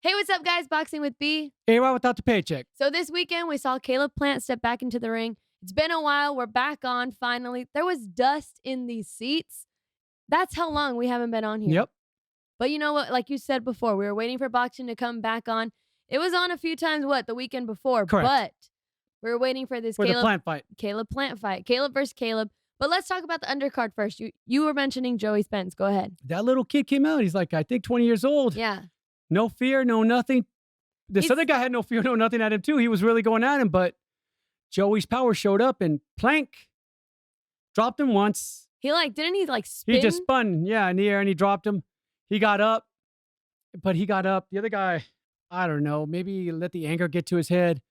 Hey, what's up, guys? Boxing with B. A-Rod without the paycheck. So this weekend, we saw Caleb Plant step back into the ring. It's been a while. We're back on, finally. There was dust in these seats. That's how long we haven't been on here. Yep. But you know what? Like you said before, we were waiting for boxing to come back on. It was on a few times, the weekend before? Correct. But we were waiting for this For the Plant fight. Caleb Plant fight. Caleb versus Caleb. But let's talk about the undercard first. You were mentioning Joey Spence. Go ahead. That little kid came out. He's like, I think 20 years old. Yeah. No fear, no nothing. This other guy had no fear, no nothing at him too. He was really going at him, but Joey's power showed up and plank dropped him once. Didn't he spin? He just spun, in the air and he dropped him. He got up, but he got up. The other guy, I don't know, maybe he let the anger get to his head.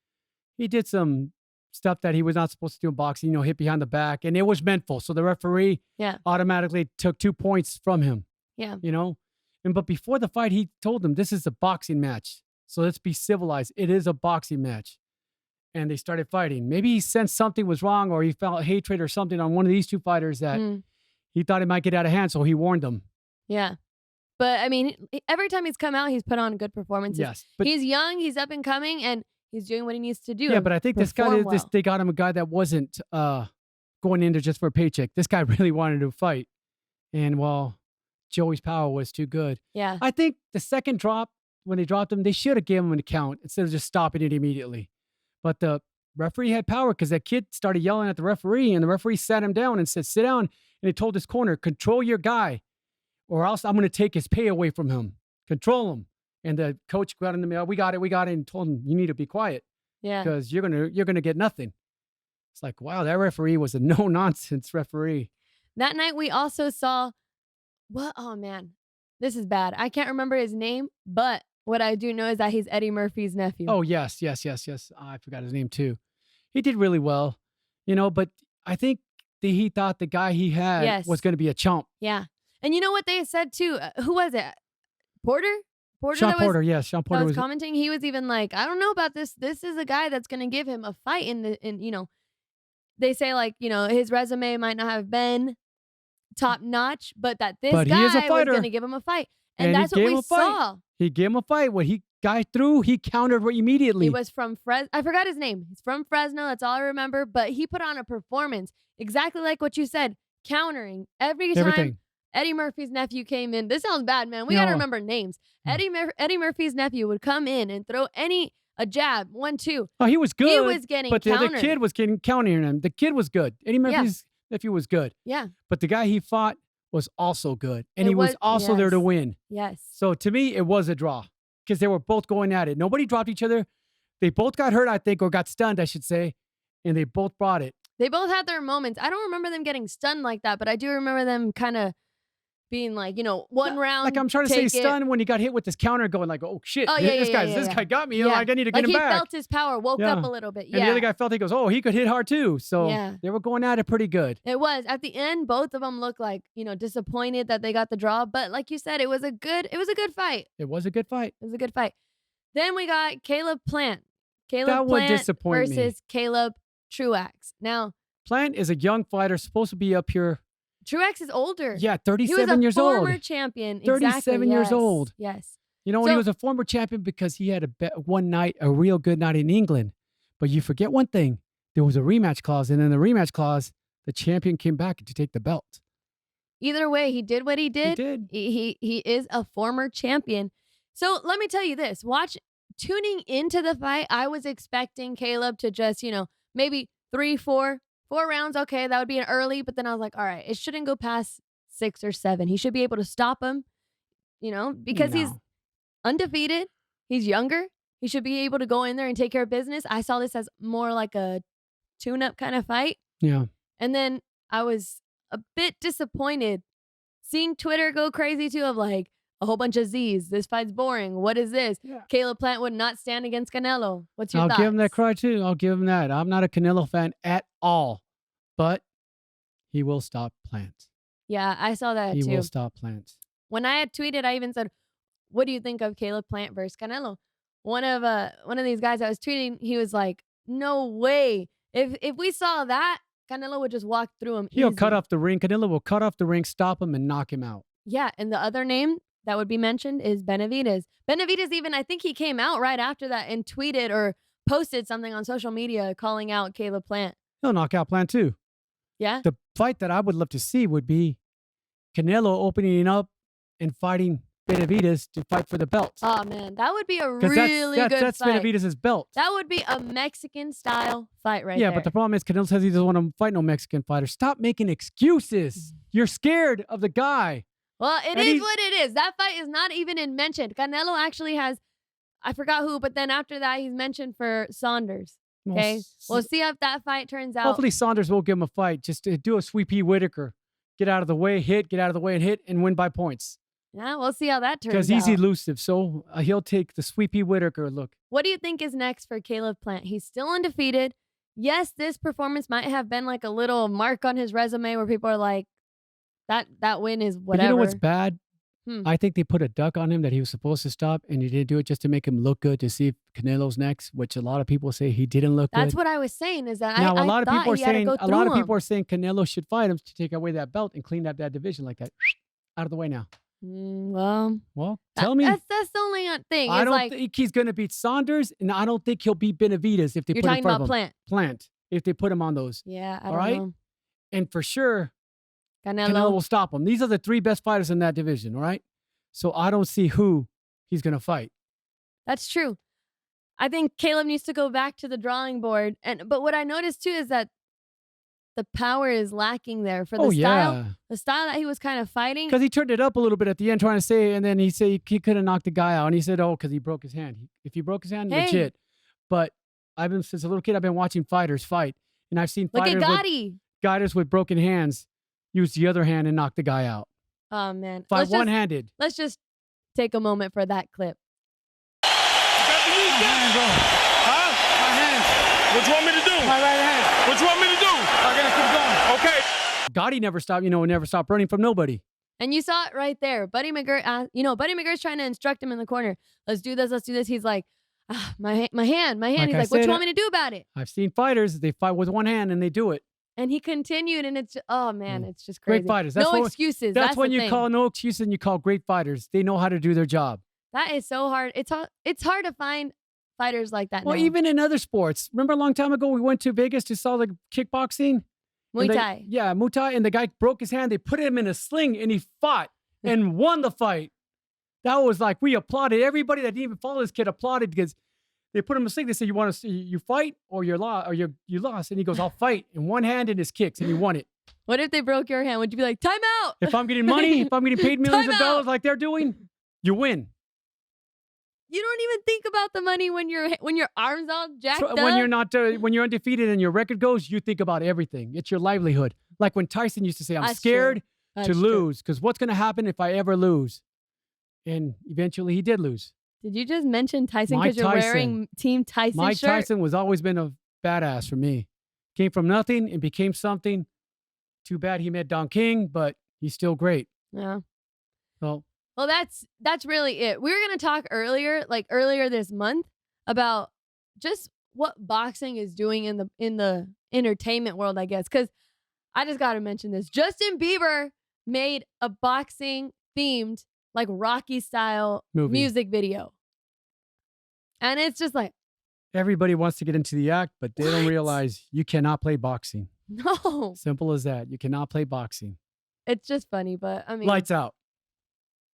He did some stuff that he was not supposed to do in boxing, hit behind the back, and it was meantful. So the referee automatically took 2 points from him. Yeah. But before the fight, he told them, this is a boxing match. So let's be civilized. It is a boxing match. And they started fighting. Maybe he sensed something was wrong or he felt hatred or something on one of these two fighters that he thought it might get out of hand. So he warned them. Yeah. But, I mean, every time he's come out, he's put on good performances. Yes. But he's young, he's up and coming, and he's doing what he needs to do. Yeah, but I think this guy, they got him a guy that wasn't going in there just for a paycheck. This guy really wanted to fight. And, Joey's power was too good. Yeah. I think the second drop, when they dropped him, they should have given him an account instead of just stopping it immediately. But the referee had power because that kid started yelling at the referee, and the referee sat him down and said, sit down. And he told his corner, control your guy, or else I'm going to take his pay away from him. Control him. And the coach got in the middle, we got it, and told him, you need to be quiet. Yeah. Because you're gonna get nothing. It's like, wow, that referee was a no-nonsense referee. That night we also saw, oh man, this is bad. I can't remember his name, but what I do know is that he's Eddie Murphy's nephew. Oh, yes. I forgot his name too. He did really well, but I think he thought the guy he had was going to be a chump. Yeah. And you know what they said too? Who was it? Porter? Sean Porter, yes. Sean Porter was commenting. He was even like, I don't know about this. This is a guy that's going to give him a fight they say his resume might not have been top notch, but that this guy was going to give him a fight. And that's what we saw. He gave him a fight. What he threw, he countered immediately. He was from I forgot his name. He's from Fresno. That's all I remember. But he put on a performance exactly like what you said, countering every time Eddie Murphy's nephew came in. This sounds bad, man. We got to remember names. Eddie Murphy's nephew would come in and throw a jab, 1, 2. Oh, he was good. He was getting but countered. The kid was countering him. The kid was good. Eddie Murphy's nephew was good. Yeah. But the guy he fought was also good. And he was also there to win. Yes. So to me, it was a draw because they were both going at it. Nobody dropped each other. They both got hurt, I think, or got stunned, I should say. And they both brought it. They both had their moments. I don't remember them getting stunned like that, but I do remember them kind of being like, one round. Like I'm trying to say stunned when he got hit with this counter going like, oh shit, this guy got me. I need to get him back. He felt his power, woke up a little bit. And the other guy felt, he goes, oh, he could hit hard too. So they were going at it pretty good. It was. At the end, both of them looked like, disappointed that they got the draw. But like you said, it was a good fight. It was a good fight. It was a good fight. Then we got Caleb Plant. That would disappoint versus Caleb Truax. Now, Plant is a young fighter, supposed to be up here. Truax is older. Yeah, 37 years old. He was a former champion. 37 years old. Yes. He was a former champion because he had a real good night in England. But you forget one thing. There was a rematch clause. And in the rematch clause, the champion came back to take the belt. Either way, he did what he did. He did. He is a former champion. So let me tell you this. Tuning into the fight, I was expecting Caleb to just, maybe 3, 4 rounds, okay, that would be an early, but then I was like, all right, it shouldn't go past 6 or 7. He should be able to stop him, because he's undefeated. He's younger. He should be able to go in there and take care of business. I saw this as more like a tune-up kind of fight. Yeah. And then I was a bit disappointed seeing Twitter go crazy too of like, a whole bunch of Z's. This fight's boring. What is this? Yeah. Caleb Plant would not stand against Canelo. What's your thoughts? I'll give him that cry too. I'll give him that. I'm not a Canelo fan at all, but he will stop Plant. Yeah, I saw that too. He will stop Plant. When I had tweeted, I even said, "What do you think of Caleb Plant versus Canelo?" One of these guys I was tweeting, he was like, "No way! If we saw that, Canelo would just walk through him. He'll easy. cut off the ring. Canelo will cut off the ring, stop him, and knock him out." Yeah, and the other name that would be mentioned is Benavidez. Benavidez even, I think he came out right after that and tweeted or posted something on social media calling out Caleb Plant. He'll knock out Plant too. Yeah. The fight that I would love to see would be Canelo opening up and fighting Benavidez to fight for the belt. Oh man, that would be a 'Cause really good that's fight. Benavidez' belt. That would be a Mexican style fight right Yeah, there. but the problem is Canelo says he doesn't want to fight no Mexican fighter. Stop making excuses. You're scared of the guy. Well, it And is what it is. That fight is not even mentioned. Canelo actually has, I forgot who, but then after that, he's mentioned for Saunders. Okay, we'll see how that fight turns out. Hopefully Saunders will give him a fight. Just to do a sweepy Whitaker. Get out of the way, get out of the way, and hit, and win by points. Yeah, we'll see how that turns out. Because he's elusive, so he'll take the sweepy Whitaker look. What do you think is next for Caleb Plant? He's still undefeated. Yes, this performance might have been like a little mark on his resume where people are like, that win is whatever. But you know what's bad? I think they put a duck on him that he was supposed to stop, and he didn't do it just to make him look good to see if Canelo's next, which a lot of people say he didn't look good. That's what I was saying. Is that now, I a lot of thought people are he had to saying go a lot of through people are saying Canelo should fight him to take away that belt and clean up that division like that. Out of the way now. Well, tell me. That's the only thing. I It's don't like, think he's going to beat Saunders, and I don't think he'll beat Benavidez if they you're put him talking in front about of him. Plant. Plant, if they put him on those. Yeah, I All don't right? know. And for sure, Canelo Canelo. will stop him. These are the three best fighters in that division, all right? So I don't see who he's going to fight. That's true. I think Caleb needs to go back to the drawing board. But what I noticed too is that the power is lacking there for the style. The style that he was kind of fighting. Because he turned it up a little bit at the end trying to say, and then he said he couldn't knock the guy out. And he said, oh, because he broke his hand. If he broke his hand, Hey. legit. But since a little kid, I've been watching fighters fight. And I've seen Look at fighters Gotti. with broken hands use the other hand and knock the guy out. Oh, man. Fight one-handed. Let's just take a moment for that clip. My hands, bro. Huh? My hands. What you want me to do? My right hand. What you want me to do? I gotta keep going. Okay. Gotti never stopped running from nobody. And you saw it right there. Buddy McGirt, Buddy McGirt's trying to instruct him in the corner. Let's do this. He's like, my hand. Like He's like, what you want me to do about it? I've seen fighters, they fight with one hand and they do it. And he continued, and it's, oh, man, it's just crazy. Great fighters. No excuses. That's when the you thing. call no excuses and you call great fighters. They know how to do their job. That is so hard. It's hard to find fighters like that Well, now. even in other sports. Remember a long time ago we went to Vegas to saw the kickboxing? Muay Thai. Yeah, Muay Thai. And the guy broke his hand. They put him in a sling and he fought and won the fight. That was like, we applauded. Everybody that didn't even follow this kid applauded because they put him in a sling. They said, you want to see you fight or you lost? And he goes, I'll fight. And one hand in his kicks and he won it. What if they broke your hand? Would you be like, time out? If I'm getting money, if I'm getting paid millions of Time dollars out. like they're doing, you win. You don't even think about the money when your arms all jacked up. When you're not, when you're undefeated and your record goes, you think about everything. It's your livelihood. Like when Tyson used to say, I'm That's scared true. to That's true. lose because what's going to happen if I ever lose? And eventually he did lose. Did you just mention Tyson Mike because you're Tyson. wearing Team Tyson Mike shirt? Tyson was always been a badass for me. Came from nothing and became something. Too bad he met Don King, but he's still great. Yeah. So Well, that's really it. We were going to talk earlier this month about just what boxing is doing in the entertainment world, I guess. Because I just got to mention this. Justin Bieber made a boxing themed, like Rocky style Movie. music video. And it's just like, everybody wants to get into the act, but they don't What? realize you cannot play boxing. no. Simple as that. You cannot play boxing. It's just funny, but I mean, Lights out.